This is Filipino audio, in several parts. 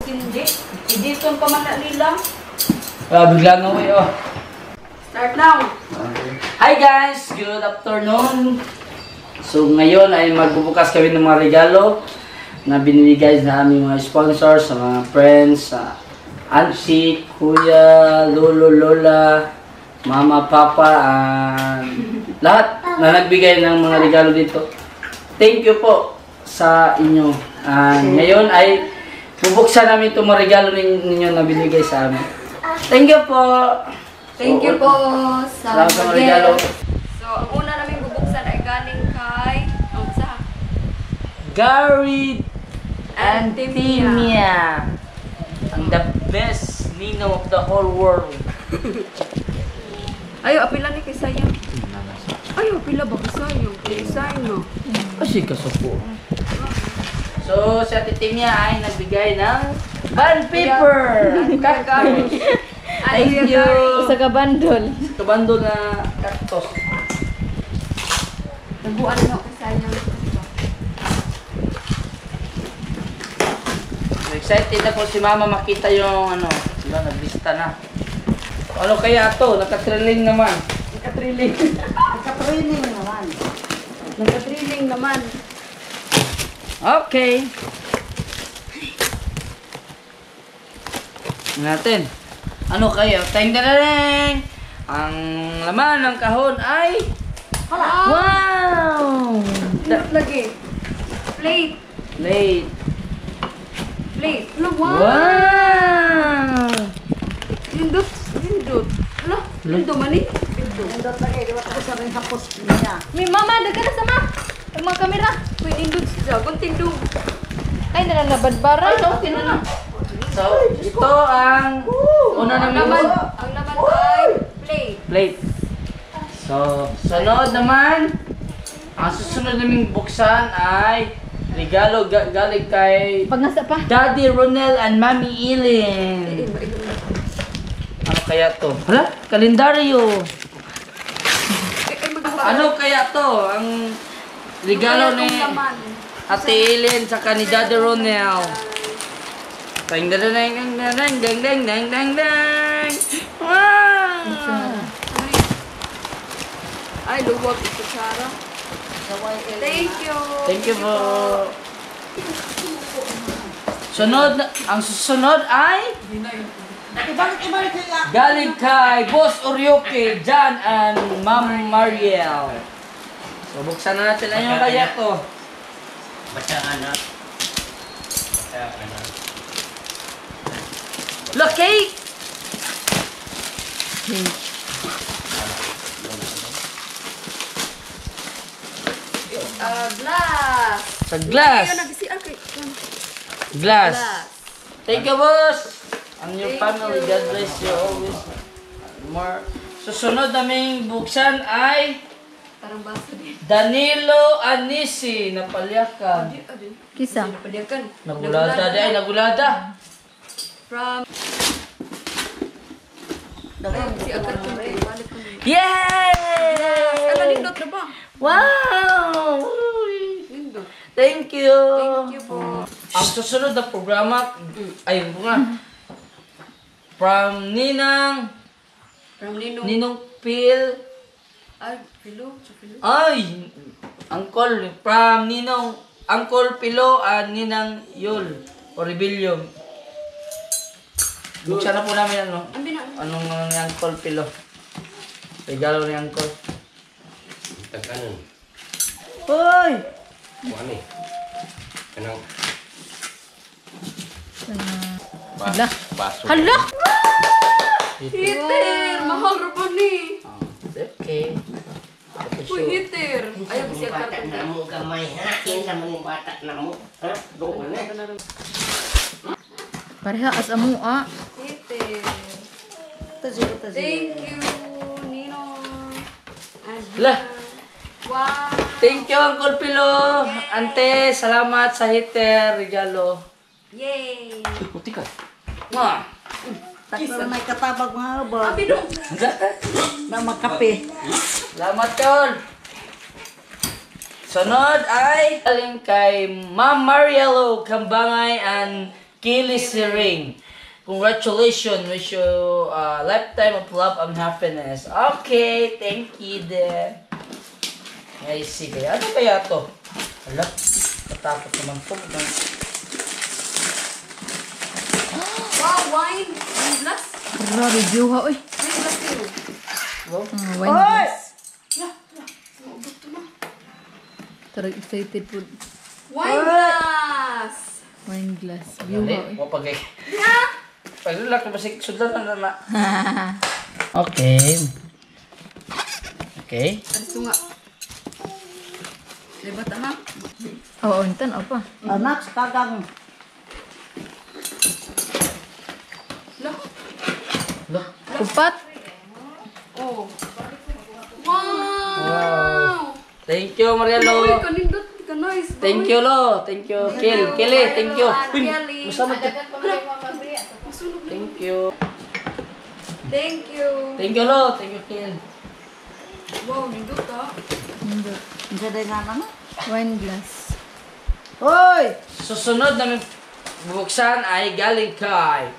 hindi. Edison pa man na nila. Bigla nga way, oh. Start now. Hi guys! Good afternoon! So ngayon ay magbubukas kami ng mga regalo na binibigay sa aming mga sponsors, sa mga friends, sa auntie, kuya, lolo, lola, mama, papa, lahat na nagbigay ng mga regalo dito. Thank you po sa inyo. Ngayon ay bubuksan namin itong mga regalo ninyo na binigay sa amin. Thank you po! Thank you po sa mga regalo. So, ang una namin bubuksan ay galing kay Gary and Timia. Timia. Ang the best Nino of the whole world. Ayo, apila ni kay sayang. Ayo, apila ba kay sayang? Kay sayang no. Kasi kasuko. So, si Ate Timia ay nagbigay ng bond paper. Cactus. Thank you. Sa kabandol. Kabando na cactus. Nagbuan na kay sayang. Excited na po si Mama makita yung ano, diba, naglista na. Ano kaya to? Naka-thrilling naman. Naka-thrilling. Naka-training naman. Naka-thrilling naman. Okay. Natin. Ano kayo? Teng-teng-teng! Ang laman ng kahon ay... Wow! Lagi. Plate. Plate. Plate. Ano, wow! Wow! Lindot. Lindot. Ano? Lindot man eh. Nandot lagi, di ba tapos na rin hapos niya. May mama, daga na sama. Ang mga kamera. Uy, lindot siya. Kunting do. Ay, nalalabadbara. Ay, ito, na. So, ito ang una namin. Ang laman ay plate. Plate. So, sunod naman. Ang susunod naming buksan ay regalo galing kay Pag nasa pa. Daddy Ronel and Mami Ilin. Ano kaya to? Hala, kalendaryo. Ano kaya to? Ang regalo ni Ate Ilin sa ni Daddy Ronel. Dang dang dang dang dang dang dang dang dang dang. Wow! Ay, luwag ito, Sarah. Thank you. Thank you po. Sunod, ang susunod ay Ibalik niya. galing kay Boss Orioke, John and Ma'am Mariel. So buksan na natin. Ano kaya to? Bacaan na. Bacaan na. Look, cake! Glass. Sa glass. Ayun, nag-CR kay... Glass. Glass. Thank you, boss. And your Thank family, you. God bless you always. More. Susunod naming buksan ay Parang baso din. Danilo Anisi na palyakan. Kisa? Napadiyakan. Nagulada di ay nagulada. From... Ayun, si Agar kung kayo. Balik ko na. Yay! Ano, lindot na ba? Wow! Lindot. Thank you. Thank you po. Ang susunod na programa ay bunga. From Ninang From Ninong. Ninong Phil. Ay, Pilo. Sa Pilo. Ay, Uncle from Ninong Uncle Pilo and Ninang Yul o Rebellion. Buksan na po namin ano. Ang bina. Anong ni Uncle Pilo? Regalo ni Uncle. Tagkanan. Hoy! Kuha ni. Kanang. Hala. Baso. Hala! Hitir! Mahal rin po ni. Okay. Uy, hitir! Ayaw ko siya Bata karton. na mo gamay ha. Kinsa man yung bata na mo. Ha? Doon na. Pareha as amo Hitir. Tazi. Thank you, Ninong. Hala. Wow! Thank you Uncle Pilo. Ante, salamat sa heater regalo. Yay! Puti ka. Ma. Takla may katabag mga ba. Abi dong! Na magkape. Salamat Tol. Sunod ay galing kay Ma'am Marielo Kambangay and Kili Siring. Congratulations. Wish you a lifetime of love and happiness. Okay, thank you then. Ay, sige. Ano kaya to? Hala, katakot naman to. Wow, wine! Wine glass? Grabe, juha, oy. Wine glass kayo. Wow. Wine glass. Maubot to na. Tarag excited po. Wine glass! Wine glass. Dali, Juha, oy. wapagay. Yeah! Paglalak na basig, sudan na. Okay. Okay. Alis nga. Diba tama? Oo, intan, apa? Anak, kagang. Look. Look. Upat. Oh. Wow! Thank you, Marielo. Uy, kanindot ka nice. Thank you, Lo. Thank you, Kelly. Thank you. Kelly. Masama ka. Thank you. Thank you. Thank you, Lo. Thank you, Kel. Wow, nindot ah. Hindi. Isa din nga na. Wine glass. Hoy! Susunod namin bubuksan ay galing kay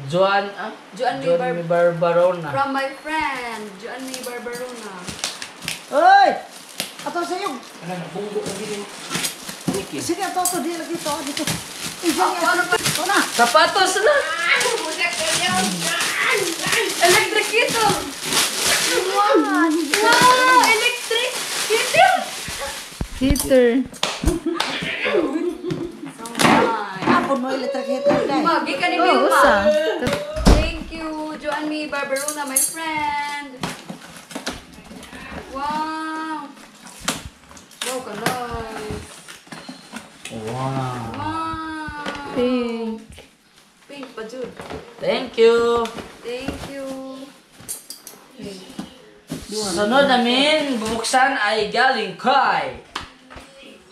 Joan Joan Barbarona. From my friend, Joanny Barbarona. Hoy! Ato sa iyo. Ano na, bunggo ka din. Sige, ato. Di lagi to. Dito. Ano pa? Ito na. Sapatos na! Electric kettle! Wow! Electric kettle! Heater. Apon mo electric heater dai. Magi ka ni Oh, Vilma. usa. Thank you, Joanny Barbarona, my friend. Wow! Wow, ka nice. Wow. Wow! Pink. Pink pa, Jude. Thank you. Thank you. Sunod namin bubuksan ay galing kay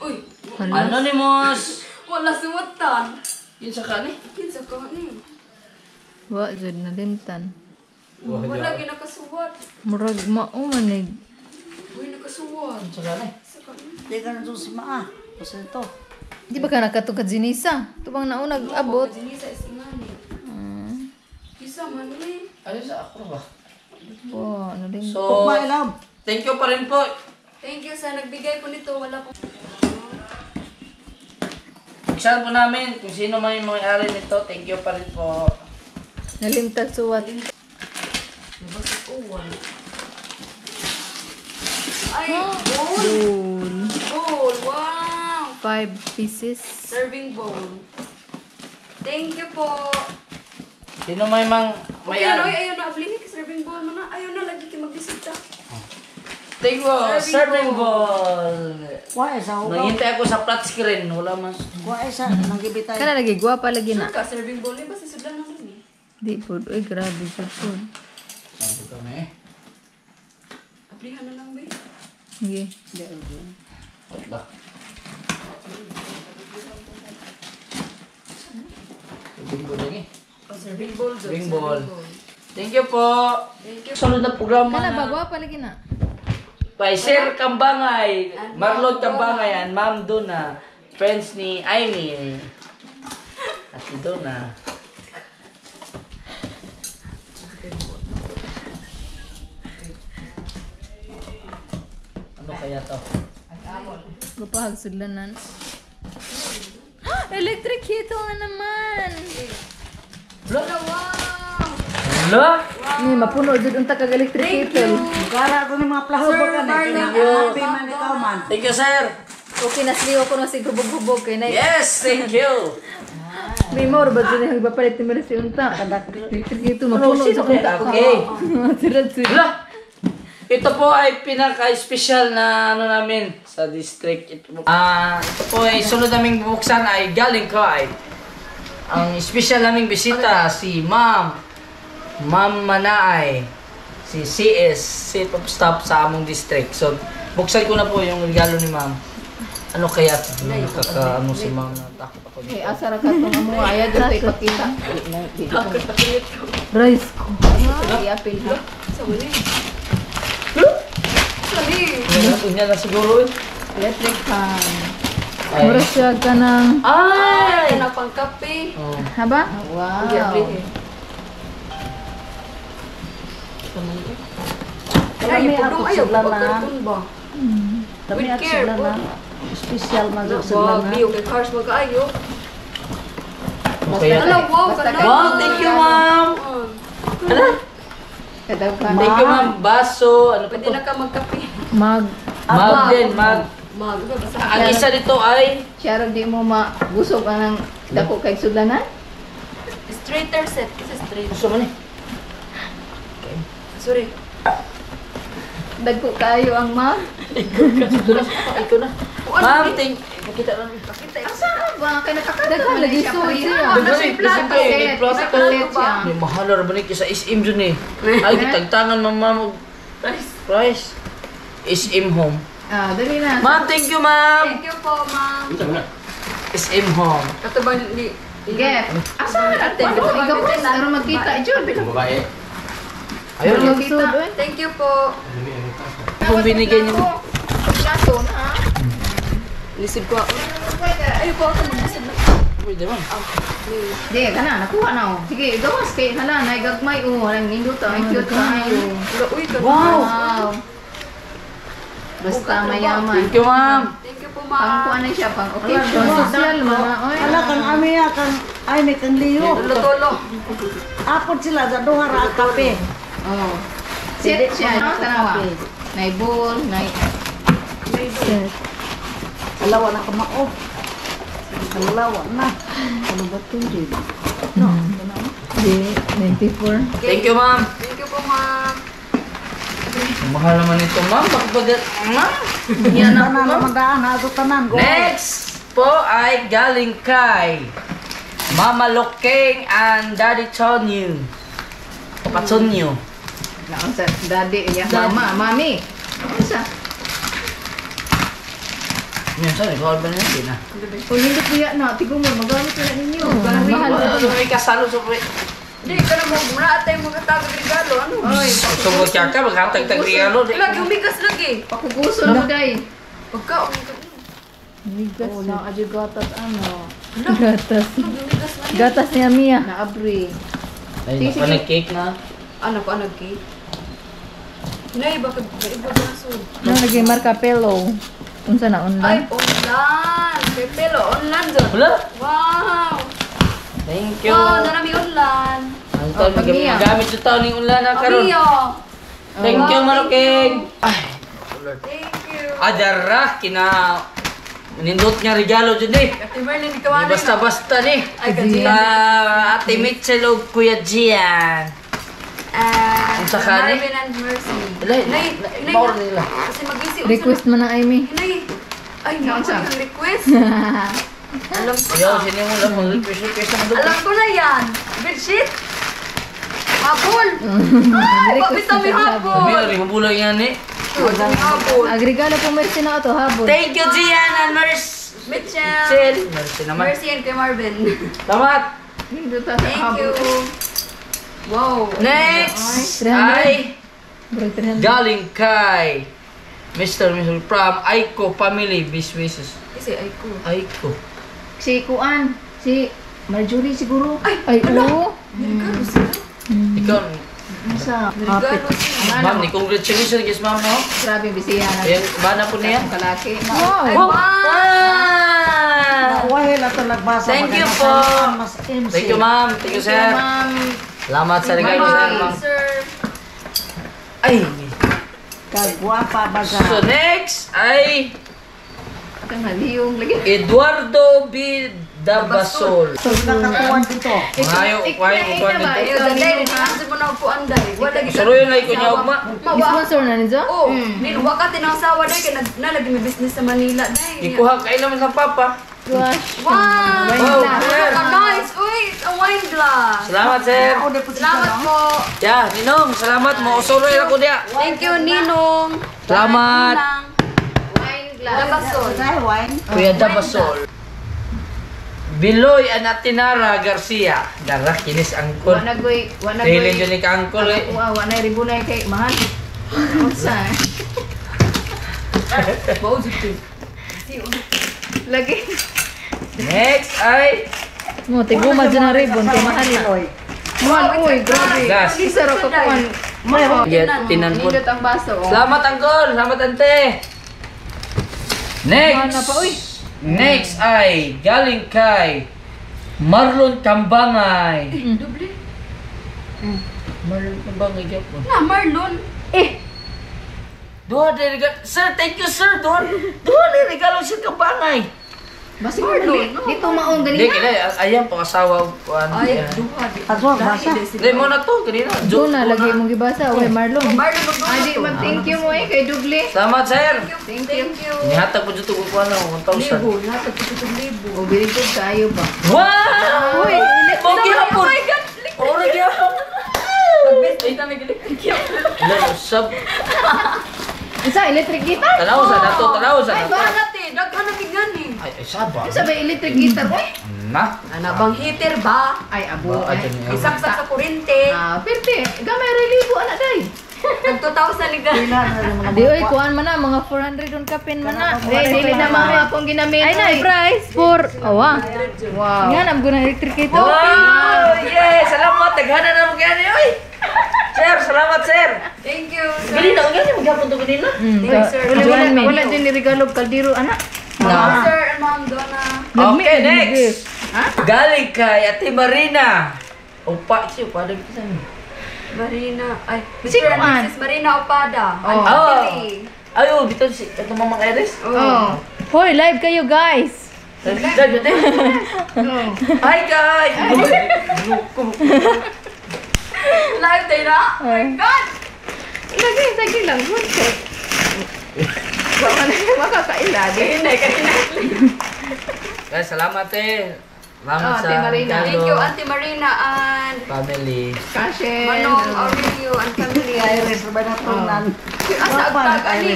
Uy! Anonymous. Wala suwatan. Yun sa kani? Kinsa ka ni? Wa, jud na limtan. Wala ginakasuwat. Murag maumanig. Uy, nakasuwat. Yun sa kani? Sa ka ni? Di ka na doon maa. Kasi ito. Di ba ka nakatugad sinisa? Tubang naunag abot. Jinisa is ingani. Kisa man ni. Ano sa ako ba? Wow, ano din. So, Pagmay lang. thank you pa rin po. Thank you sa nagbigay po nito. Wala po. Buksan po namin kung sino man yung may-ari nito. Thank you pa rin po. Nalimtag suwat. Nabasok uwan. Ay, bowl. Bowl. Bowl. Wow. 5 pieces. Serving bowl. Thank you po. Sino may Okay, ano, may-ari? ayaw na. Ablinig, serving bowl mo na. Ayaw na, lagi kayo magbisita. Thank you. Serving bowl. Kuha isa ho. Nanghintay ako sa flat screen. Wala man. Kuha isa. Nanggibitay. Kana lagi guwapa lagi na. Sure ka, serving bowl. Ba, sisudlan naman eh. Di food. Uy, grabe sa food. Sabi kami. Ablihan na lang, ba? Sige. Ba? Serving bowl lagi. Oh, serving bowl. Jud, Serving bowl. Thank you po. Thank you. Sunod na programa Kana ba na. guwapa lagi na. Kay Sir Kambangay, Marlon Kambangay, and Ma'am Duna, friends ni Aimee. At si Duna. Ano kaya to? Gupahag sudlanan. Electric kettle na naman. Wow! Hello? Ni mapuno jud unta kag electric kettle. Kara ko ni mga plahubog ka na. Happy man ikaw man. Thank you, sir. Okay na sliwa ko na si gubog-gubog kay na. Yes, thank you. May more ba dyan yung papalit ni Mara si unta? Electric kettle mapuno sa kunta. Okay. Sirad-sirad. Hello? Ito po ay pinaka-special na ano namin sa district. Ito po ay sunod naming bubuksan ay galing kay ang special naming bisita si Ma'am Manaay, si CS, Chief of Staff sa among district. So, buksan ko na po yung regalo ni Ma'am. Ano kaya ito? Nakaka-ano si Ma'am na takot ako Eh, dito. asa ra ka itong amo ayad dito ipakita. Rice ko. I-apil ko. Sa wali. Sabi. Yan na siguro eh. Electric fan. Mura siya ka ng... Ay! Kana pang kape. Oh. Haba? Hindi, Wow. ablihin. Kami Ay, ako pudong ayaw. suglanan. Pagkarton ba? Kami With at care, suglanan. Special man sa Wag, suglanan. biyo kay Cars magkaayo. Okay. Ala, wow, Basta ganda. Wow, thank you, ma'am. Hala. Kadaghan. Thank you, ma'am. Baso. Ano pa Pwede to? na ka magkape. Mag... Mag din, mag. Mag. Ang isa dito ay... Siya rin di mo mabusog ang dako kay sudlanan? Straighter set. Kasi straight. Gusto mo ni? Sorry. Dagko kayo ang mag... Ikaw na. Ma'am, thank... Makita lang. Asa ba? Kaya nakakadaghan lagi suot siya. Kasi Nakaset. Nakaset siya. May mahal na ba sa SM dyan eh. Ay, kitagtangan ma'am. Price. SM Home. Ah, dali na. Ma'am, thank you, ma'am. Thank you po, ma'am. SM Home. Katubang ni... Get. Asa ate? Ikaw po para magkita. Jud. Babae. Ayun, Ayun, magkita. Thank you po. Kung binigay niyo. Plato na. Lisod ko ako. Ay po ako mag-lisod na. Pwede man. Di, kana, nakuha na oh. Sige, gawas kay hala, naigagmay oh. Walang nindot ang cute kayo. Uy, ka. Wow. Basta mayaman. Thank you, ma'am. Thank you po, Pang ma'am. kuha na siya, pang occasion. Social man na, oy. Ala kang amiya kang ay may kang liyo. Tulo-tulo. Apod sila sa duha ra ang kape. Oh. Set siya, no? Tanawa. Nay bowl, nay... Set. Alawa na kamao. Alawa na. Ano ba ito din? Di, 94. Thank you, ma'am. Thank you po, ma'am. Ang mahal naman ito, ma'am. Bakit ma'am? Yan Tanan ako, ma'am. naman daan ha. Ito tanan. Go. Next po ay galing kay Mama Lokeng and Daddy Tonyo. Patonyo. Naon sa daddy, ya. Mama, mami. Ano sa? Yan, sorry. Kawal ba na yun? Kung hindi kuya na, tigong mo, magamit na ninyo. Mahal na Ano may kasalo sa pre? Hindi, ka na mo. Muna atay mga tagad regalo. Ano? Oy, Sumot ka ka, maghatag-tag regalo. Lagi, umigas lagi. pakuguso na mo, day. Pagka, Migas Oh, na adyo gatas ano. Gatas. umigas na. Gatas niya, Mia. Na-abri. Ay, Sige, nagpa-cake na. Ano pa, nag-cake? Nay, bakit iba ba na sud? Nang naging marka pelo. Unsa na Ay, online? online. Pepelo, online dyan. Wala. Wow. Thank you. Wow, narami online. Ang taon, pag Mia. magamit sa taon ng ulan na karon. Amiyo. Thank you, Wow, Malukeng. Thank you. Adara, kina... Nindot nga regalo dyan eh. Ate Merlin, Di ikaw basta-basta ni. Ay, kasi. Ate Mitchell o Kuya Gian. Ang saka ni? Marvin and Mercy. Nay, Nay, bawal nila. Kasi mag-isi. Request mo na, Amy. Nay. Ay, naku, Naunsa? yung request. Alam ko Ayaw, na. sino mo lang mag-request na doon. Alam ko na yan. Bedsheet. Habol. Ay, bakit kami habol? Sabi, aring habulan yan eh. Habol. Agregalo po Mercy na ito, habol. Thank you, Gian and Mercy. Mitchell. Mercy naman. Mercy and kay Marvin. Salamat. Thank you. Wow. Next 300. ay Bro, 300. galing kay Mr. from Aiko Family Businesses. Kasi ay ko. Aiko. Si Kuan, si Marjorie siguro. Ay, oo. Regalo sila. Ikaw, Sa Regalo sila. ma'am, ni congratulations guys ma'am, no? Grabe, bisiya na. Ayan, bana po niya. Ang kalaki. Ay, Wow! wow. Wahil ato nagbasa. Thank you maganda po. sa Mas MC. Thank you, ma'am. Thank you, sir. Ma'am. Salamat sa regalo, sir, Bye, ma'am. sir. Ay! Kagwapa baga. So, next ay Ang haliyong lagi. Eduardo B. Dabasol. Nakatuwan dito. Ngayo, kwayo, Ikaw ba? kwayo. Ayun, Day, kasi mo na ako anday. Wala gid. Saro yun ay kunya ugma. Sponsor na nizo? Oh, niluwa ka tinasawa day kay nalagi may business sa Manila day. Ikuha ka ilang sa papa. Gosh. Wow! Wow, sir. Nice! Uy, a wine glass! Salamat, sir. Ako na po siya, Salamat no? po! Yeah, Ninong, salamat mo. Soroy ako dia. Thank you, Ninong! Salamat. Wine glass. Labasol! Dahil wine. Kuya Dabasol. Biloy Anatinara Garcia. Dara, kinis angkol. Wanagoy, Dahilin dyan ni ka angkol eh. Wow, wanay ribunay kay mahal. Unsa? Bawal dito. Lagi. Next ay Mo, tiguma dyan ang ribbon. Kaya mahal na. Man, uy, grabe. gas. Isa ro kakuan. Tinan po. Nindot ang baso. Oh. Salamat Angkol, salamat ante. Next. Mana pa, uy. Next ay galing kay Marlon Kambangay. Doble. Marlon Kambangay gyapon. Na, Marlon. Duha de regalo. Sir, thank you sir. Duha de regalo si Kambangay. Basi Marlon. dito maong Hindi ganina. kaya ayan po kasawa kuan. Ay, duha. Ato, basa. Hindi mo na to kanina. Doon na, lagi mong gibasa. Okay, Marlon. Marlon, magduha Adi, to. mag-thank you mo eh, kay Duble. Salamat sir. Thank you. Nihatag po dito ko kuan ng 1,000. Libo. Natag ko itong libo. O, biligod kayo ba? Wow! Uy, Pogi hapon. Oh my God! Ora gyapon. Pag-best day kami galing. Ilan usab. isa, electric guitar. Tanaw sa dato, tanaw sa Ay, dato. banat eh. Daghan na bigani. Ay, saba. Isa ba electric guitar? Uy. Na. Ana bang heater ba? Ay, abo. Ba, Ay. ato niya. Isaksak sa kurente. Ah, perte. Gamay relibo, anak day. Nag 2,000 liga. Pila na rin mga Di, oy, kuhaan man na. Mga 400 on kapin man na. Dili na mga akong ginamit. Ay, na, price for... Awa. Wow. Nga, nam na electric guitar. Wow! Yes! Salamat! Taghana na mo kaya niyo, oy! Sir, salamat, sir! Thank you. Gali na, gali mo gyapon to kanina. Wala din ni-regalo kaldiro, anak. Na. Sir and Ma'am Donna. Okay, next! Galing kay Ate Marina. Upa, siya, upada kita sa inyo. Marina. Ay, Sino Mr. and man? Mrs. Marina Opada. Oh. Auntie. Ayo, bitaw si ito Mama Iris. Oh. Hoy, live kayo, guys. Hi, guys! Live day na? Oh my God! Lagi, lagi lang. Good check. Baka na makakailagi. Guys, salamat eh. Salamat sa Ate Marina. regalo. Thank you, Auntie Marina and Family. Kashen. Manong Aurelio and family. Iris, ba na tunan? Asa ang tag, Ali?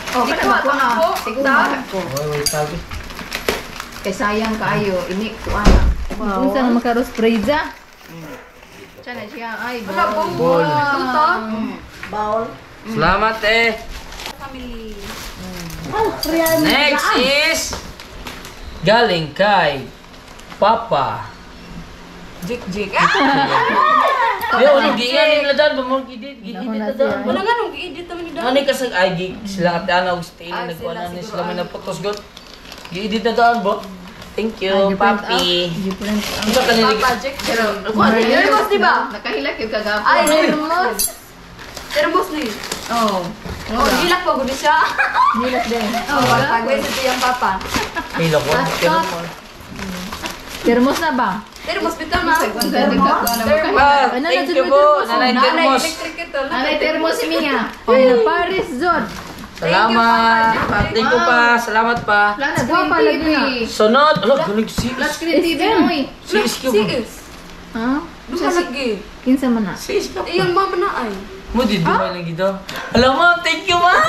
Oh, Ikaw, kana ko na. ako, Tiguma tag. ko. Oy, sabi. Kay sayang kaayo, ini ko ana. Kung saan makaros preza? Sana siya ay Wala, bol. bol. Tuta. Bawal. Salamat eh. Family. Next is galing kay Papa. Jik-jik. Yo, ulit di nga nila daan, bumag-edit, gidit na daan. Wala nga nung i-edit naman ni Ano Dani. kasi ay gig sila ate ana og stay Ah, nagkuha sila na ni siguro, sila may ah. naputos god. Gi-edit na daan bo. Thank you, papi. Different. Ang sa kanila. Papa, Jik. Pero, Nervous, di ba? Nakahilak yung kagapon. Ay, nervous. Nervous ni. Oh. Oh, hilak pa gud siya. Nilak din. Oh, pagwes ito yung papa. Ay lako. Termos na ba? Nervous bitaw na. Ah, thank you po. Nanay Termos. Electric ito. Nanay termos si Mia. Ay, na Paris Zod. Salamat. Thank you pa. Salamat pa. Lana, dua pa lagi na. Sunod. Alo, gulig si. Flat screen TV na, uy. Si Iski mo. Serious. Ha? Duha lagi. Kinsa man na? Si Iski. Iyon mama na ay. Mo di dumay lagi daw. Hello, ma'am. Thank you, ma'am.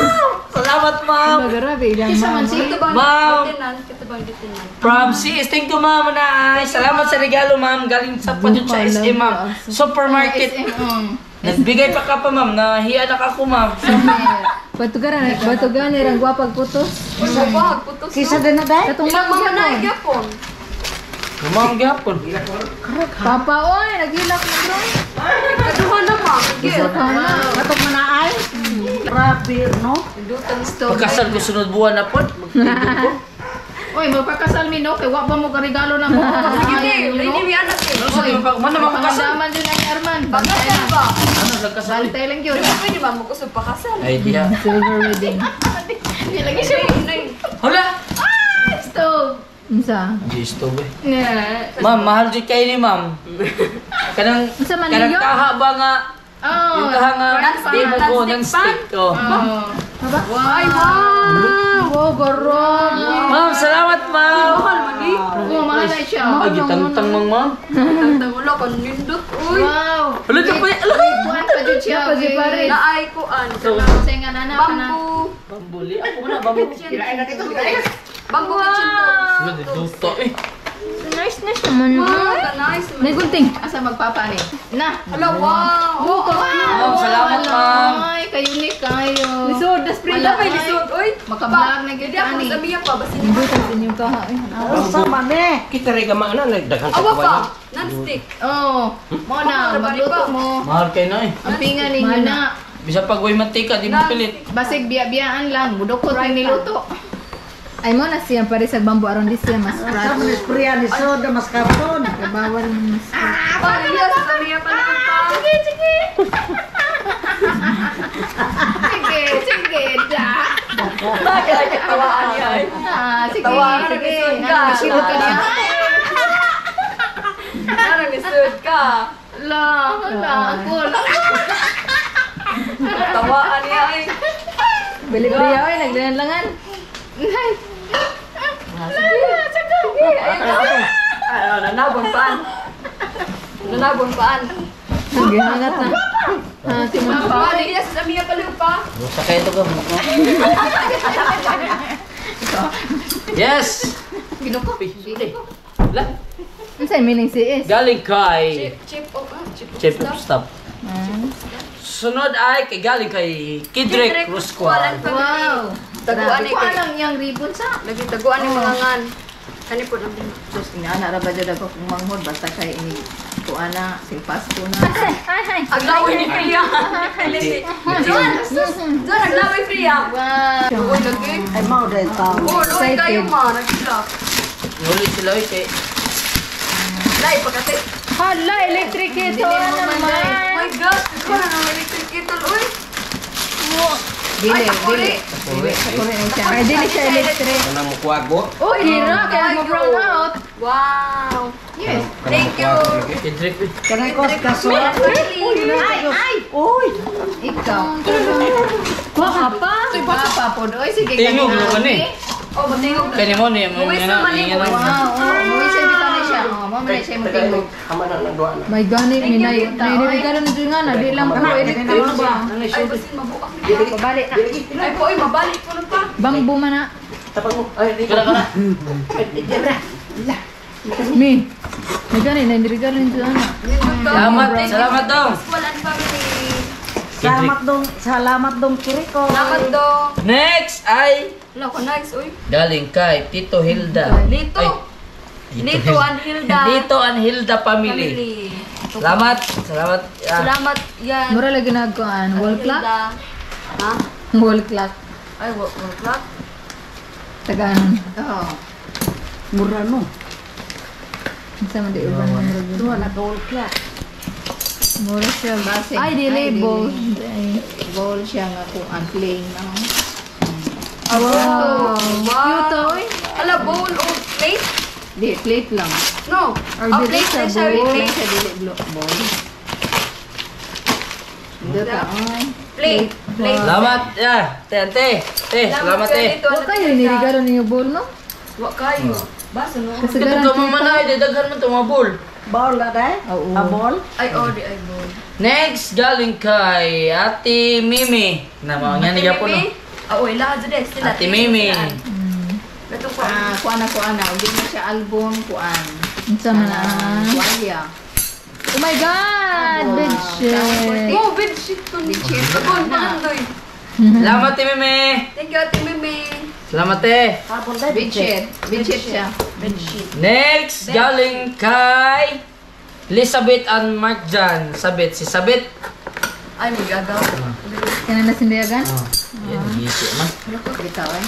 Salamat, ma'am. Grabe, ilang Kinsa man mama. Ito bang Ma'am. detinan? Ito bang detinan? From sis, thank you ma'am na. Salamat sa regalo ma'am. Galing sa padyon sa SM ma'am. Supermarket. Nagbigay pa ka pa ma'am. Nahiya na ka ako ma'am. Batugan ni rang gwapag putos. Uy, mapahag putos. Kisa din na dahil? Katong Ilang mama na mama igyapon. Ma'am gyapon. Papa, oy, nagilak na bro. Kaduha na ma. Gil. Katok manaay? Grabe, no? Dutang stove. Pagkasal ko sunod buwan na po. Oy, magpakasal mi no, kay wa pa mo karigalo na mo. Sige, ready mi anak eh. Oy, Man naman makasal. Pangandaman din ang Arman. Pakasal ba? Ano nagkasal? Bantay lang yun. Pwede ba mo kusog pakasal? Ay diya. Silver wedding. Hindi lagi siya. Hala. Stove. Unsa? Gisto ba? Yeah. Ma'am, mahal jud kay ni ma'am. Kanang Unsa man kanang niyo? kaha ba nga Oh. yung kaha nga Non-stick, ko non-stick non-stick ko. Ay, wow! Wow, gorong. Ma'am, salamat ma'am. Mahal man eh. Oh, mahal na siya. Ay gitang-tang ma'am. Tantang ulo ko nindot. Uy! Wow. Hala di pa. Kuan pa dyan siya. Pa si pare. Naay ko an. Sa nga nana ka na. Bambu. Bambuli. Ako na bambu. Bambu kitchen to. Wala di duto eh. Nice naman. Wow, nice. May gunting. Asa magpapa ni? Na. Hala, wow. Ma'am, salamat, ma'am. Ay, kayo ni kayo. Lisod, na spring na may lisod. Uy, Makablog na hindi kita ako ni. sabihan pa. Basin Hindi sa inyo ka. Asa man eh. Kita rin gamang na, nagdaghang sa Awa pa. kawayan. Non-stick. Oh, mo na magluto mo. Mahal kayo na eh. Ang pinga ninyo na. Bisa pag way mantika, di mo pilit. Basig biya-biyaan lang, mudukot ang niluto. Ay mo na siya pare sa bambu aron di siya mas Asa fresh. man ispriyan ni soda mas karton. Bawal mo mas. Parang hindi ako sabihan pa naman pa. Sige, da. Bagay, katawaan niya eh. Sige, Tawanan, sige. lisod ka. Ano, masyiro ka niya. Parang lisod ka. Hala, ako lang. Katawaan niya eh. Bili-bili ako eh, naglangan-langan. Nanabong paan. Nanabong paan. Sige, hangat na. Si Mama. Parang hindi ako sabihan pa lang pa. Sa kayo ito ko. Yes! Ginuko. Wala. Ano sa'yo meaning CS? Galing kay Chip of Chip of Stop. Sunod ay kay galing kay Kidrek Rusquan. Wow. Taguan Grabe eh ko kay. alam yung ribbon sa. Lagi taguan yung mga ngan. Kani po lang. Sus, inaana ra ba dyan ako kung manghod basta kay ini kuana sing Pasko na. Ay. Aglaway ni Priya. John! John, aglaway Priya. Wow. Uy, lagi. Ay mao dahil tao. Oh, luwi kayo ma. Nag-lock. Nulit sila eh kay Lai, pagkati. Hala, electric ito Oh naman. my God! Ikaw na ng electric kettle, uy! Dili, Ay, takuri. dili. Dili, takuri na siya. Ay, dili siya electric. Ano mo kuwago? Oh, gira, kaya mo brown out. Wow! Yes. Thank you! Kidrek. Kanay ko kaso. Ay! Uy. Ikaw. Kuha ka pa? Papa po. Oy, sige. Tingog ganun. mo ka ni. Oh, matingog na. Kani mo ni Buwis naman eh, buwis. Wow, oh, mo siya dito na siya. Oh, mo na siya matingog. Ama na nagduwa na. May gani minay. Nainibigaro na dyan nga na. Di lang po electric. Ay, basin mabuak niya. Babalik na. Ay po, mabalik ko na pa. Bangbo man na. Tapang mo. Ay, di Kana kana. Mi. May gani. Nainibigaro na dyan na. Salamat dong. Walang family. Salamat dong Kiriko. Salamat dong. Next ay Wala ko, nice, uy. galing kay Tito Hilda. Lito. Ay, Lito and Hilda. Lito and Hilda family. Salamat. Salamat. Salamat yan. Mura lagi nagkuhan. Wall clock? Hilda. Ha? Wall clock. Ay, wall clock? Tagaan. Oo. Mura no. Isa man di uban mo mura. Duha na ka ulkla. Mura siya. Ay, dili. Bowl. Bowl siya nga kung plain na. Wow. Cute oy. Ala, bowl o plate? Di, plate lang. No. Or Ah, dili plate sa na siya. bowl. Plate. Sa dili bowl. Hindi ka, ay. Plate. Plate. Salamat. Yeah. Te. Salamat kayo te. dito. Huwag kayo, nirigaro ninyo bowl, no? Wag kayo. Basta no? Kasi Dito ka mamanay, daghan mo tumabol. Bawl na dai? Oo. Abol? Ay, oh, di ay bowl. Next galing kay Ate Mimi. Na mga nga niya po no. Ah, uy, lahat dyan. Sila. Ate Mimi. Ito po. Kuan na. Hindi na siya album, kuan. Isa man na. Kuya. Oh my God! Bedsheet. Oh, bedsheet to. Bedsheet. Ako, malandoy. Salamat Ate Mimi. Thank you, Ate Mimi. Salamat te. Abol dai. Bedsheet. Bedsheet siya. Bedsheet. Next galing kay Elizabeth and Mark Jan. Sabit si Sabit. Ay, may gagaw. Kaya na sindayagan? Yan, gisi man. Ano ko? Bitaw eh.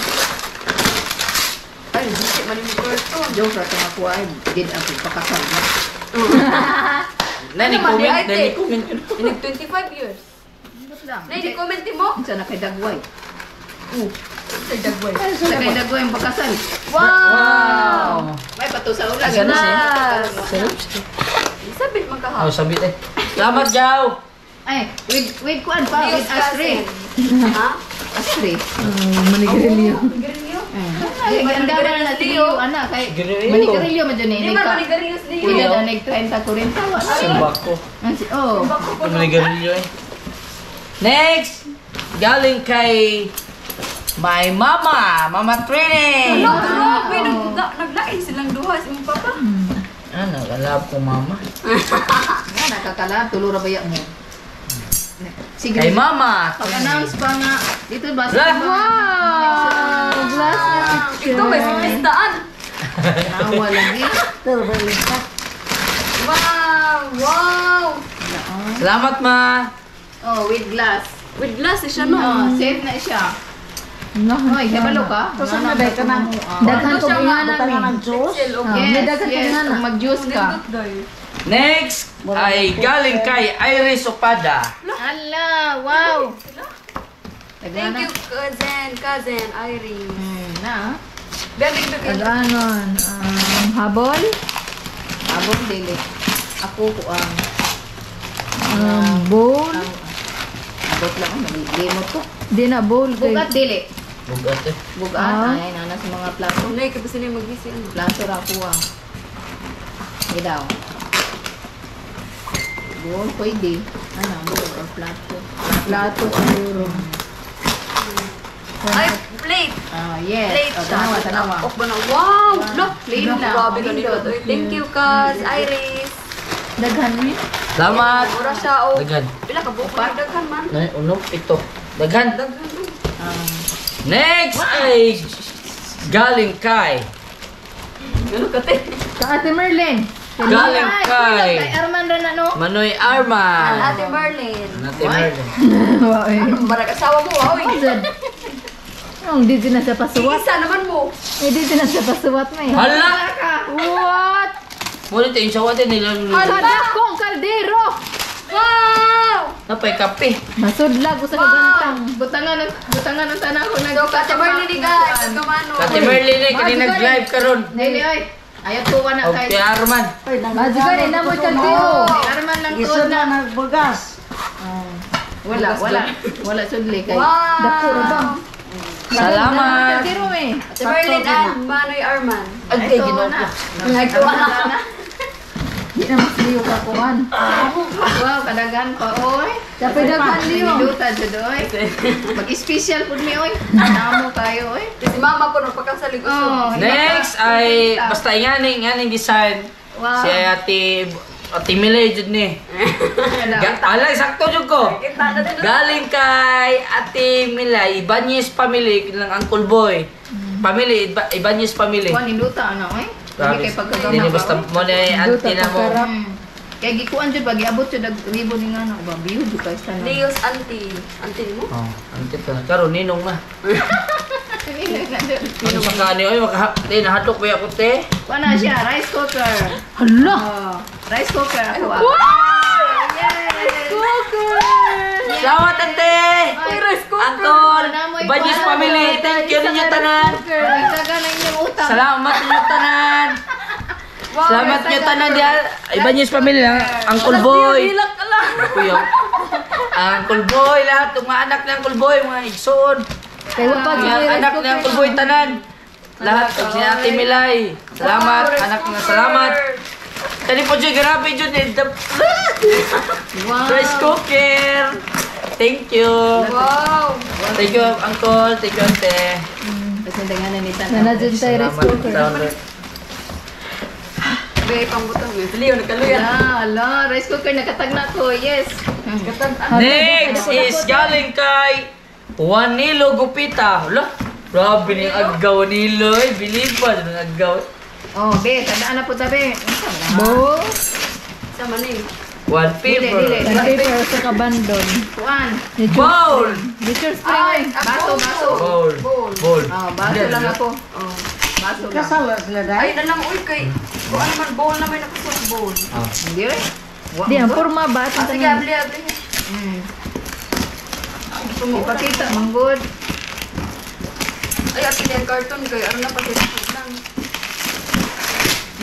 Ay, bedsheet man yung carton. Joke ra kung ako ay did ang pagpakasal na. Nani Ano man, comment, di ay, nani te? comment. Inig 25 years. Nay, di comment mo? Isa na kay Dagway. Say dagway. Isa kay Dagway ang pakasal. Wow! May pato sa ulan. Asa na siya? Nice! Sabit Oh, magkahap. sabit eh. Salamat Jaw. Ay, with kuan pa, with Astrid. Ha? Astrid. Manigarilyo. Ay, ganda ba na Leo, ana kay Manigarilyo. Manigarilyo man dyan eh. Di man manigarilyo sa Hindi liyo. na nag-30-40 tawa. Sumbako. Oh. Manigarilyo eh. Next, galing kay my mama, Mama Trini. Ano? Grabe, Naglain silang duha sa imong papa. Ano, kalab ko mama. Nga, nakakalab. Tulura ba yan mo? Sige. Kay mama. Pag-announce pa nga. Dito ba? Lah. Wow! Glass na picture. Ito may sinistaan. Nawa lagi. Terbalita. Wow! Salamat ma. Oh, with glass. With glass siya no. Oh, safe na siya. Hoy, kabalo ka? Tapos na dahil ka na. Daghan ko nga Butangan namin. ng juice. Yes, yes. Mag-juice ka. Next ay galing kay Iris Opada. Ala, wow. Thank you, cousin Iris. Na. Galing na kayo. Aganon. Habol? Habol, dili. Ako ko ang bowl. Abot lang, nag-limot ko. Di na bowl. Bugat, dili. Bugat eh. Bugat. Ay, nana sa mga plato. Nay, kapag sila mag-isi. Plato ra ko Gidaw. Bowl, pwede. Ano, bowl or plato. Plato, siguro. Ay, plate. Yes. Plate O, siya. tanawa. Ok ba na? Wow! Look! Plain lang. Grabe ka nito. Thank you, cuz. Iris. Daghan mo Salamat. Ura siya. Oh. Daghan. Pila ka buko na daghan man. Unom, ito. Daghan. Daghan. Next ay galing kay Ano ka te? Sa Ate Merlin. Galing kay Kay Arman rin ano? Manoy Arman. Ate Merlin. Ate Merlin. Wow. Barag asawa mo, wow. Ang di na sa pasuwat. Isa naman mo. Di na sa pasuwat mo eh. Hala! What? Muna ito yung sawatin nila. Kadakong kaldero! Wow! Napay kape. Masudlag ko sa kagantang. Butangan ng tanah ko So, Ate Merlin guys. Kamano. Ate Merlin eh, kani nag-live karon. Dili oy. Ayat ko na O kay. kay Arman. Majugan na mo kaldero. Arman lang Iso tuod na na. nagbugas. Wala sudli kay. Wow! Dako ra ba? Salamat. Kaldero eh. Ate Merlin and Manoy Arman. Ay, Ito ginoo na. ko. Nagtuwa na. Di na masliyo ka kuan. Wow, kadagan pa oy. Dapat dagan liyo. Duta jud oy. Mag-special pud mi oy. Namo kayo oy. Si mama ko nagpakasalig gusto. Oh, Next ay basta nganing design. Wow. Si Ate Milay jud ni. Alay sakto jud ko. Galing kay Ate Milay, Ibanez family ng Uncle Boy. Family, Ibanez family. Kuan induta ana oy. Lagi kay pagkagama. Dili basta mo na auntie na mo. Kay gikuan jud bagi abot jud ribo ni ngano ba biyo jud kay stand. Leo's auntie. Auntie mo? Oh, auntie to. Karon ninong na. Ano sa kani oy makahapte na hatok ba ako te? Kuan na siya rice cooker. Hala. Oh, rice cooker ako. Salamat ate. Rice cooker. Uncle, Ibanez family, thank you ninyo tanan. Dagan na inyong utang. Salamat ninyo tanan. Salamat nyo tanan diyan. Ibanez family ha. Uncle Boy. Hilak ka lang. Kuya. Uncle Boy lahat ng mga anak ng Uncle Boy, mga igsoon. Kaya pa Mga anak ng Uncle Boy tanan. Lahat ng si Ate Milay. Salamat, anak nga salamat. Kani po dyan, grabe dyan eh. Rice cooker. Thank you. Wow. Thank you, Uncle. Thank you, Ate. Kasi dangan na ni Tata. Nanadyan tayo rice cooker. Bigay pang butang eh. Leo, nagkaluyan. Ala, rice cooker nakatag na ko. Yes. Next is galing kay Juanilo Gupita. Hala, grabe ni agaw Juanilo. Biliban ng agaw. Oh, be, tandaan na po tabi. Bo. Sama na eh. Wallpaper. Dili. Paper sa kabandon. Kuan. Bowl. Nature spring. Baso, baso. Bowl. Bowl. Oh, baso lang ako. Oh, baso lang. Kasala sila Ay, dahil. na lang uy kay. Kung ano man bowl na may nakusot bowl. Hindi rin. Di, ang forma ba? Sige, abli. Ipakita, manggod. Ay, apili ang carton kay. Ano na pati lang.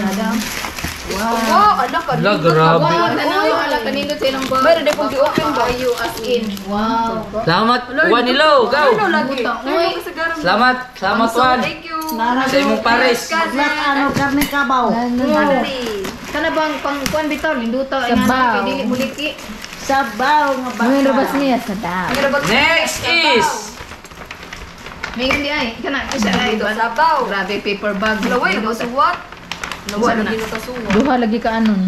Dada. Wow, anak ka. Hala, grabe. Wow, tanawa. Ala, kanino silang ba? Mayroon din kong di-open ba? Ayo, as in. Wow. Salamat, Juanilo. Go. Ano lagi? Butang. Uy, kasagaran. Salamat. Salamat, Juan. Thank you. Sa imong pares. Lat ano karne kabaw. Cousin. Kana bang pang kuan bitaw linduta ay nga kay dili muliki. Sabaw nga basta. niya sa daw. Ang rabag- Next is May hindi ay. Kana siya ay. Dito sabaw. Grabe paper bag. Laway na Nindot. kasuwat. Nawa Sana na na. ginatasuwa. Duha lagi ka anon.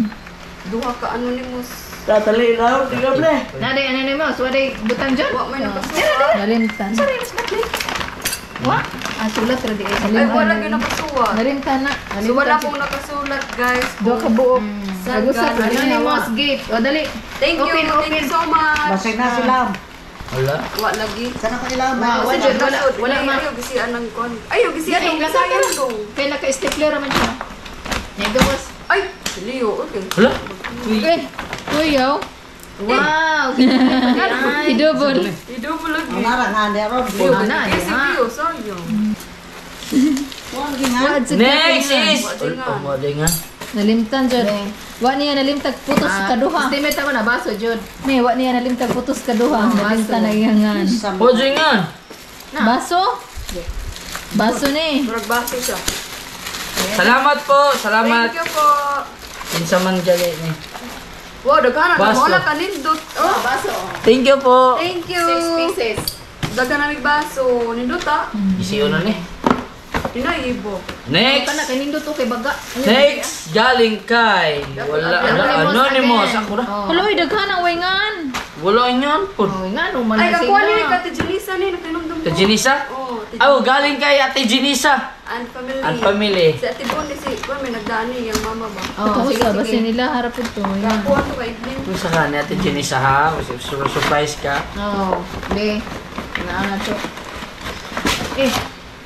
Duha ka ano ni Mus. Tatali lang, tingnan mo. Naday ano ni mo? Suwaday butang dyan. Wa may nakasuwa. Nalimtan. Wa? Ah, sulat ra di ay. Ay, wala gyud nakasuwa. Nalimtan na. So wala pong nakasulat, guys. Duha ka buok. Saan Nag-usap galing? na Anonymous gate. O dali. Thank you. Open, Thank you so much. Basig na sila. Wala. Wa lagi. Sana ko nila Wow, Kasi wala, dyan wala, nasod. wala, ma. Ayaw gisian ng kon. Ayaw gisian ng Dili, sayang dong. Kaya naka-stapler naman siya. Negos. Ay, Leo, okay. Wala. Eh, kuyaw. Wow. Idobol. Ido mo lagi. Ang nara nga niya ron. Leo, Wala na, kasi ha? Leo, sayang. Wala nga. Wad sa Next tapunan. is... Wala nga. Nalimtan jud. Wa niya nalimtag putos kaduha. Estimate ako na baso, Jud. Ni wa niya nalimtag putos kaduha. Nalimtan na iyangan. Wala nga. Baso? Baso ni. Murag baso siya. Salamat po. Salamat. Thank you po. Kinsa man gali ni. Wow, daghan na. Baso. Wala ka nindot. Oh, Baso. Thank you po. thank you. 6 pieces. Daghan na may baso. Nindot ah. Isiyo na ni. Tinaibo. Next. Kana kay nindot to kay baga. Next, galing kay. Wala. Anonymous. Ako na. Huloy daghan ang wingan. Wala yan po. Oh, nga no man Ay, na kakuha ni sila. Kati Janisa ni. Natinumdum Ate Janisa? Oo. Oh, galing kay Ate Janisa. And family. Ang family. Si Ate Bonnie, si Kuya may nagdani yung mama ba? Oh, sige, Kamusta ba sige. nila harap ito? Yan. Kakuha to kay Evelyn. Kung sa ni Ate Janisa ha, surprise ka. Oh, de. Na to. Eh,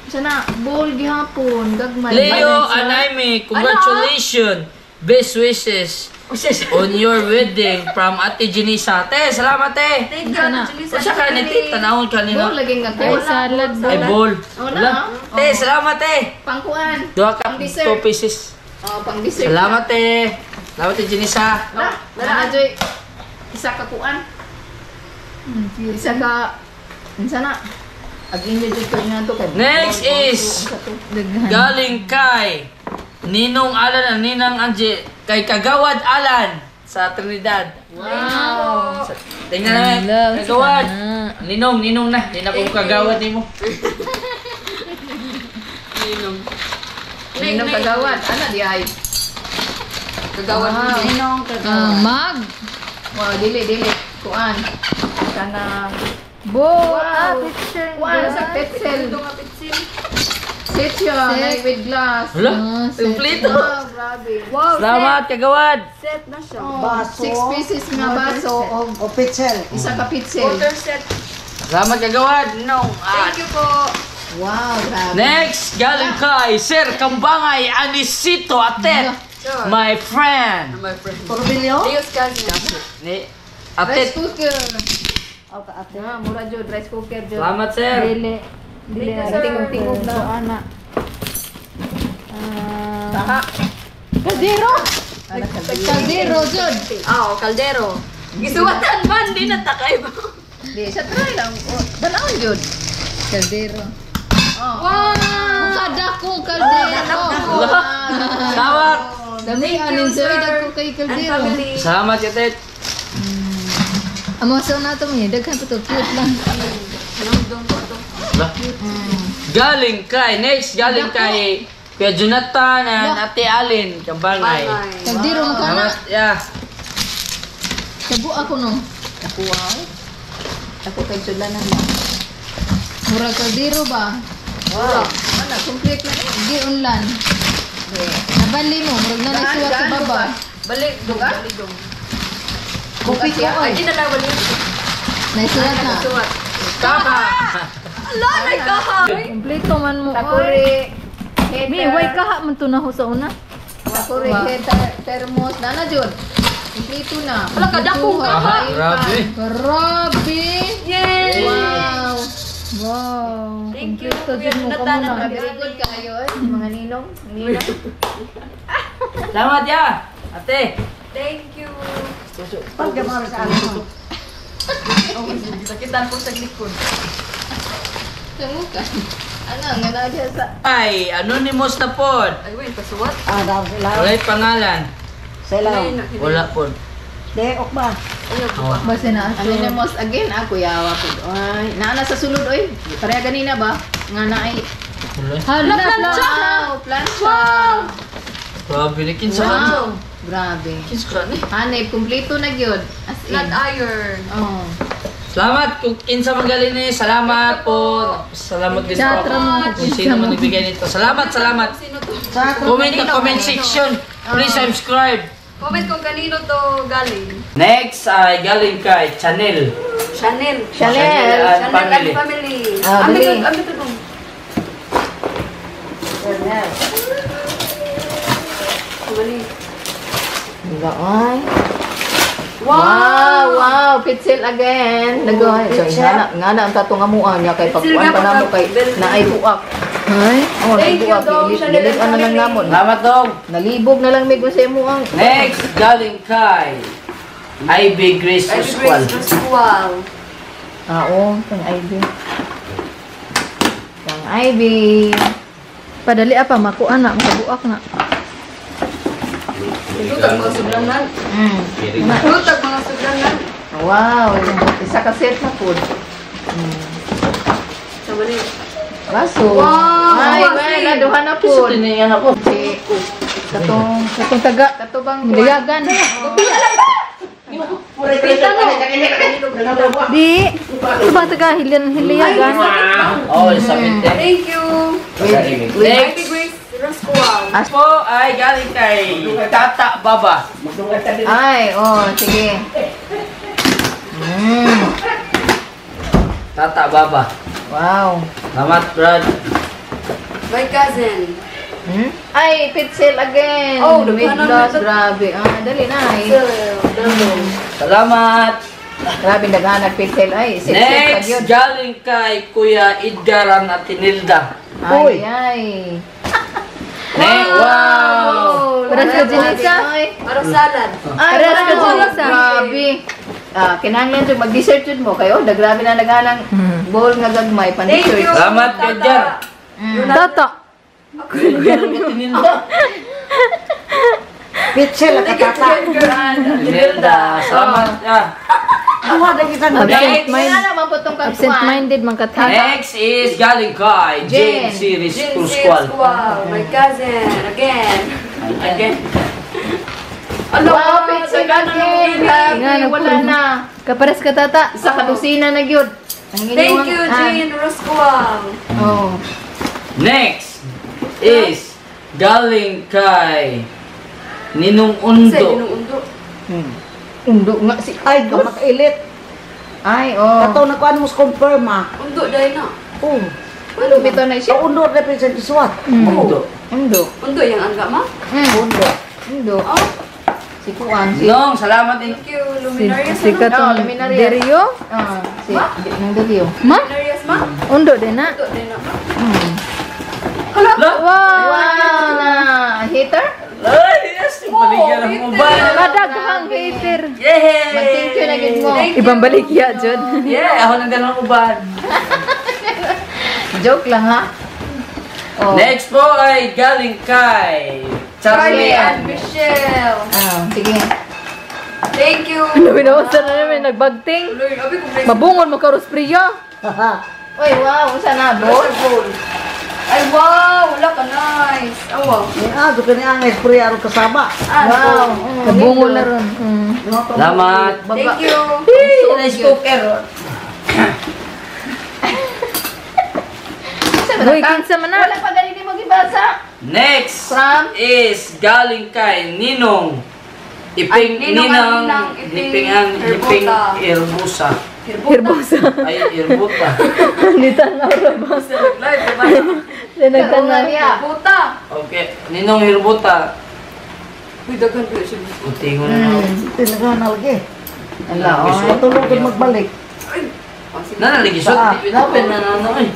sana ball gihapon gagmay. Leo and Aimee, congratulations. Best wishes on your wedding from Ate Janisa. Te, salamat te. Thank you, Sana. Ate Janisa. Usa ka ni te, tanawon ka Ball nino. lagi nga Ay, salad ba? Ay, ball. Oh, na. Wala. Te, salamat te. Pangkuan. Duha ka, Pang dessert. 2 pieces. Oh, pang dessert. Salamat te. Salamat te Janisa. Na joy. Isa ka kuan. Isa ka sana. Agin medyo ko nga to kay. Next is Daghan. galing kay Ninong Alan, Ninang Angie, kay Kagawad Alan sa Trinidad. Wow. Tingnan namin. Love Kagawad. sana. Ninong na. Hindi na kong kagawad ni mo. Ninong kagawad. Ana di ay. Kagawad mo Wow. din. Ninong Ah, kagawa. mag. Wow, dili. Kuan. Kana Bo. Wow. Kuan sa petzel. Ito nga pitsin. Set siya na with glass. Wala. Ah, set. Kompleto. Wow, grabe. Wow, Salamat, Kagawad. set na siya. Oh, Baso. 6 pieces nga baso o O pitsel. isa ka pitzel. Quarter set. Salamat, Kagawad. Ninong. Thank you po. Wow, grabe. Next, galing kay Sir Kambangay Anisito Atet. Sure. My friend. My friend. Porbilyo? Leo's cousin. Ni Rice Atet. cooker. O kaate. Ah, mura jud rice cooker jud. Salamat, Sir. Dili. Dili Thank you, na sir. tingog na. Ana. Taha. Kaldero. Kaldero jud. Ah, kaldero. Gisuwatan man, di na takay ba? Di sa try lang. Oh, dalawon jud. Kaldero. Oh. Wow! Kada kong kaldero. Salamat. Dami anin sa dako kay And kaldero. family. Salamat, Atet. Amo sa na to mi daghan pa to cute lang. Nandun po ito. Wala. Galing kay, next, galing kay Kuya Jonathan and Ate Alin, Kambangay. Bye-bye. Kaldero man kana. Salamat, yeah. Kabu ako no. Ako wow. Ako kay sulanan mo. Mura kaldero ba? Wow. Ana, complete na eh. Di unlan. Nabali mo, murag na nagsuwat sa baba. Balik, Duga? balik dong. Bukas siya. Ay, di na lang balik. Naisuwat na. Suwat. Tama. Ala, nagkaha! Kompleto man mo. Takuri. Mi, way kaha man to na ho sa una. Takuri. Wa. Thermos. Nana jud. Complete na. Wala ka, dako ka. Ah, grabe. Grabe. Yay! Wow. Wow. Thank you, Kompleto Kuya din mo Jonathan. ka muna. Very good kayo eh. Mga ninong. Ninong. Salamat, ya. Ate. Thank you. Pagkamara sa ano. Sakitan po sa likod. Kamuka. Ano, nga na diya sa... Ay, anonymous na pod. Ay, wait, kasuwat? Ah, daw sila. Wala'y pangalan. Sila. Ay, Wala pod. Deok ba? Basta na. Ano na most again, ako yawa ko. Ay, naana sa sulod, oy. Pareha ganina ba? Nga na ay. Hala, plancha! Wow, plancha. Grabe na kinsa. Wow. Grabe. Kinsa ka ni. Hanip, kumpleto na gyud. As in. Flat iron. Oh. Salamat kung kinsa man galing ni. Salamat po. Salamat din po. Kung sino man nagbigay nito. Salamat. Sino to? Sa Comment na comment section. Please subscribe. Comment kung kanino to galing. Next ay galing kay Chanel. Chanel. Chanel. and family. Family. Ah, bili. Ami to dong. Family. Diba, ay. Wow! Wow, pitsil again. Nagoy. So, nga na ang tatong amuan niya kay Pitsil pagkuhan nga pa namo kay pag- naay buak. Ay, oh, Thank you, nagbuak. Dong. Chanel and Dilitan na lang family. namon. Salamat dong. Nalibog na lang mig sa imuang. Next galing kay Ivy Grace Pascual. Wow. Oo, kang Ivy. Kang Ivy. Padali apa makuha na, makabuak na. Lutag mga sugranan. Lutag mga sugranan. Wow, isa ka set na food. Family. Baso. Wow, Ay, baso. well, naduha na Gusto food. tiniyan ako. Katong taga, katubang Hilayagan. Di. Ito bang taga hilayagan? Oh, sabi te. Thank you. Ivy Next Grace Rascual. po ay galing kay Tata Baba. Ay, oh, sige. Tata Baba. Wow. Salamat, Brad. My cousin. Ay, pitsil again. Oh, With daghanan gloss, na to. grabe. Ah, dali na. Ay. Salamat. Grabe, naghanag pitsil. Ay, sip-sip ka Next yun. galing kay Kuya Edgaran at Tinilda. Ay, ay. Wow. Paras ka, Jenisa. Parang salad. Ay, Paras ka, wow. Jenisa. Grabe. Kinahanglan yung mag-dessert yun mo kayo. Grabe na naghanang bowl nga gagmay, Thank pan-dessert. you. Salamat, Tata. Edgar. Toto. Tinilda. Pitsil at katata. Tinilda. Salamat. Awa na kita na. Next. Kaya naman po itong kakuan. Absent-minded man ka ta. Next is galing kay Jane Series Jin Pascual. Wow, my cousin. Again. Again. Wow, pitsil again. Grabe, wala na. Kapares ka tata. Isa ka dosina na yun. Thank you, Jane Rascual. Oh. Next is galing kay Ninong Sa Undo. inuundo. Undo nga si... Ay, kamakailit. Ay, oh. Kato na kuan mo sa confirm ah. Undo dahil na. Oh. Undo bito na Sa siya. undo represent iswat. Undo. Undo. Undo yung angga ma. Undo. Undo. Oh, Si Kuan. Si... Nong, salamat din. thank you, Luminarias. Si katong luminarias. Deryo. Ah, si... Nang daliyo. Ma? Luminarias ma. Undo din na. Undo din na ma. Hala! Wow. Wow na! Hater? Ay, yes! Paligyan ng mobile. Madaghang hater. Yay! Mag-thank you na gid mo. Ibang baligya, Jod. Yeah, ako nang dalawang uban. Joke lang ha. Oh. Next po ay galing kay Charlie Charlie. and Michelle. Ah, sige. Thank you. Nawinawasan na namin, nagbagting. Tuloy, abi kung may Mabungon mo ka, Rospriya. Uy, wow. Usa na, bol? Ay, wow! Wala ka, nice! Awa. Ado ka niya ang esprit aro kasama. Wow. Nabungon na ron. Salamat. Thank you. Nice cooker. Uy, kinsa man na. Wala pa ganito mo gibasa. Next From? is galing kay Ninong Iping Ay, Ninong Ninang ang Iping Iping ang Iping Herbuta. Irbusa. Hirbosa. Ay, Irbuta. Nita na ora ba? Live, diba? Nagtanan. Puta! Okay, Ninong Irbuta. Uy, daghan ko siya. Utingon na. Tinagaan na lagi. Ala, oh. Matulog ka magbalik. Ay! Pasig. Nanaligisot. Open na ano eh.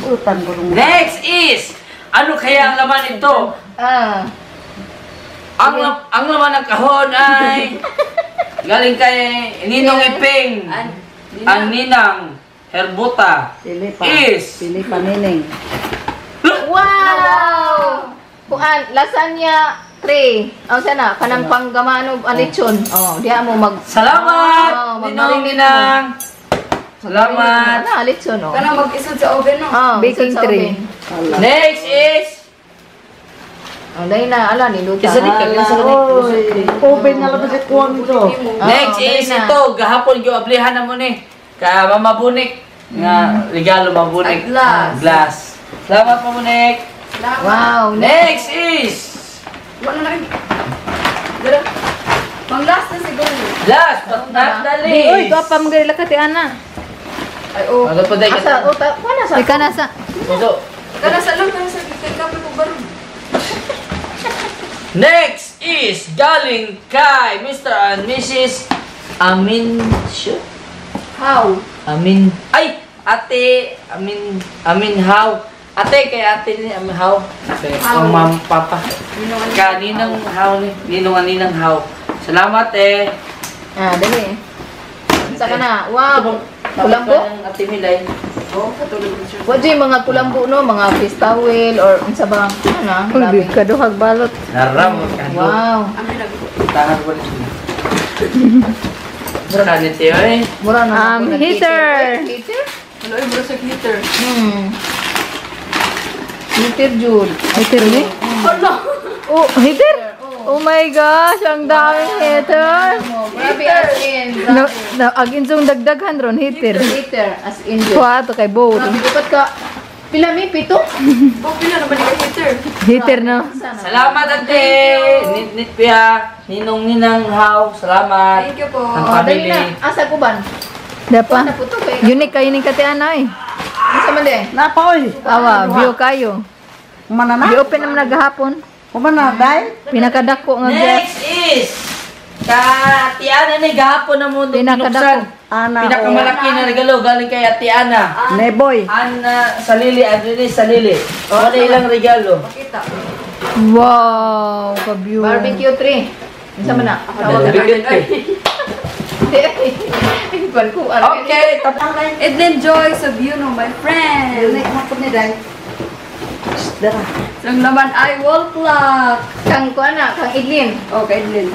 Utan ko nung. Next is ano kaya ang laman ito? Ah. Ang laman ng kahon ay galing kay Ninong Iping. Ang ninang Herbuta Pili pa. is Pili pa nining. Wow! Kuan, lasagna 3. O sana, kanang panggamano alitsyon. Oh, diha mo mag Salamat! Ninong. Salamat! Ano alitsyon oh. Kana mag-isod sa oven no. Oh, Baking sa tray. oven. Next is... Oh, dahil na, ala, niluta. Isa din ka, isa din. Open na labas at kuwan ito. Next dali is na. ito. Gahapon yung ablihan na mo ni. Ka Mama Bunik. Nga regalo Mama Bunik. At glass. Glass. Salamat Mama Bunik. Wow, Next is... Wala na rin. Dara. Pang-last na siguro. Last but not the least. Uy, ito pa magalila ka ti ana. Ay, oh. Ano pa dahil Asa, uta, wala sa. Ika nasa. Puso. Kana sa loob, kana sa gitna ka ko baro. Next is galing kay Mr. and Mrs. Amin How? Amin ay ate Amin how ate kay ate ni Amin how kay How? ang ma'am papa kaninang how ni ninong how salamat Ah, dali. Sa kana. Wow. Kulambo. ate Milay Oh, katulog siya. What yung mga kulambo no, mga face towel or unsa ba? Ano? Uy, kaduhag balot. naram ka Wow. Amin lang. tahan ko ni Mura ni Teo Mura na ako Heater. Heater? Hello, bro sa glitter. Heater Jud. Heater ni? Hala. Oh, heater? Oh my gosh, ang daming heater. Grabe as in. No, agin sung dagdaghan ron heater. Heater as in. Kuha to kay boat. Grabe dapat ka. Pila mi pito? Oh, pila na ba ni ka heater? Heater no. salamat ate nit piya ninang how salamat Thank you po. ang Oh, dali family na. Asa ko ban? Dapa. Ano po to kay? Unique kayo ni kati ana eh. Asa man de? Napa oy. Awa, view kayo. Kumana na? Di open naman naghapon. Kumana dai? Pinakadako nga gas. next is Tiana ni gahapon na mo Pinakadako. Ana pinakamalaki na regalo galing kay Ate Ana Neboy. Ana Salili Andres Salili wala ilang regalo Pakita. Wow, ka-view. Barbecue 3. Asa man na? Bigyan kay. Ban ko Okay tapos Edlin Joy sa view no, my friend. Hapon ni dai. Dara. Ang laman ay wall clock. kang ko ana, kang idlin. Oh, kay Edlin.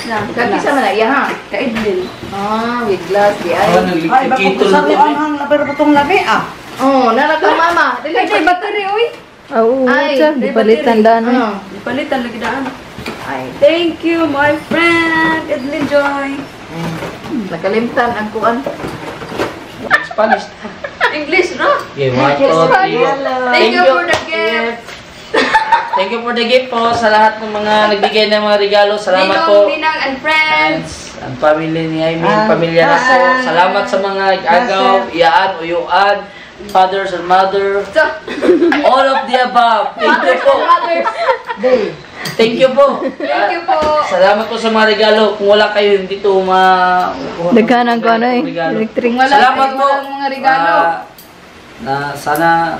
Lang, Kang isa man na iya ha. Kay Edlin. Ah, with glass di oh ay. Ay bakit naglikitol sa ang labi butong labi ah. Oh, nara ka mama. Dili Ay, kay battery, uy. Oo, Ay, sa di palitan daan eh. Ah. Palitan lagi daan. Ay, thank you, my friend, Edlin Joy. Nakalimtan ang kuan. Spanish English, no? okay what Thank you for the gift. Thank you for the gift po sa lahat ng mga nagbigay ng mga regalo. Salamat po. Ninang and friends. Ang family ni Aimee, pamilya na po. Salamat sa mga agaw, iyaan, uyuan, fathers and mother, So, all of the above. Thank you po. Thank you po. thank you po. Salamat po sa mga regalo. Kung wala kayo, hindi to Daghanan ko ano eh. regalo. Electric. Salamat po. walang mga regalo. Na sana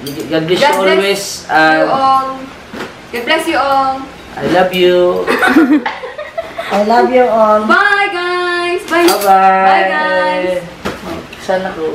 God bless you God bless always. You all. God bless you all. I love you. I love you all. Bye, guys. Bye. Bye-bye. Bye, guys. Sana ko.